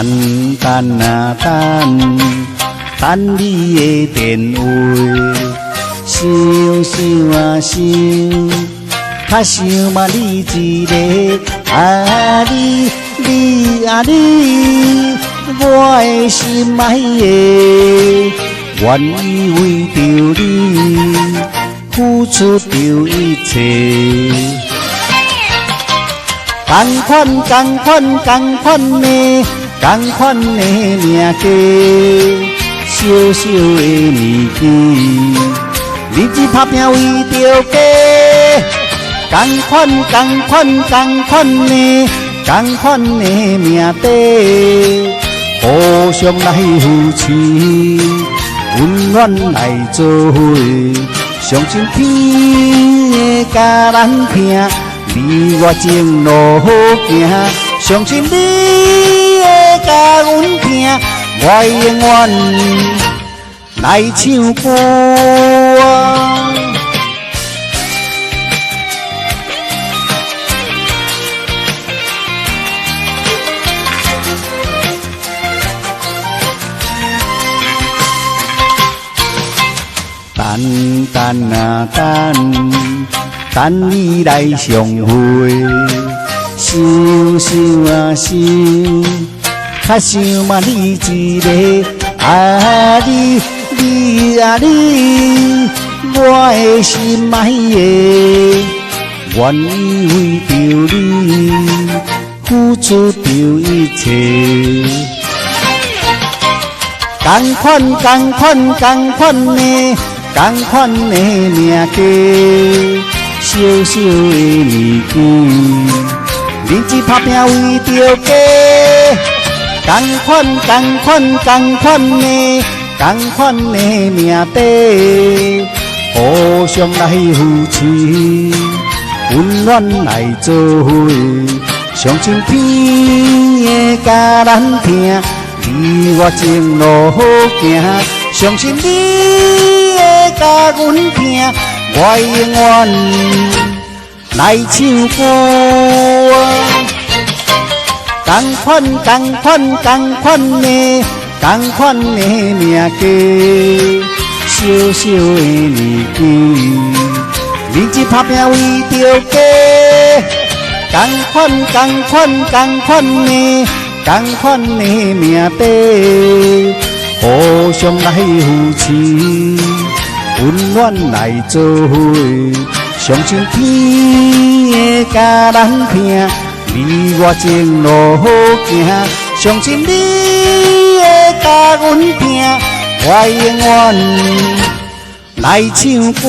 等啊等，等你的电话，想想啊想，较想嘛你一个啊你啊你，我的心爱的，愿意为着你付出着一切。同款的，同款的命价，小小的物件，日子打拼为着家。同款的，同款的命底，互相来扶持，温暖来做伙，相信天会甲咱疼。你我情路好行，相信你会甲阮疼，我永远来唱歌。等啊等。等你来相会，想想啊想，较想嘛你一个啊你啊你，我的心爱的，愿意为着你付出着一切。同款的，同款的命价。小小的物件，日子打拼为着家。同款的，同款的命底，互相来扶持，温暖来做伙，相信天会甲咱疼。你我情路好行，相信你会甲阮疼。我永远来唱歌。同款的，同款的命价，小小的物件，日子打拼为着家。同款的，同款的命底，互相来扶持。温暖来做伙，相信天会甲咱疼。你我情路好行，相信你会甲阮疼。我永远来唱歌。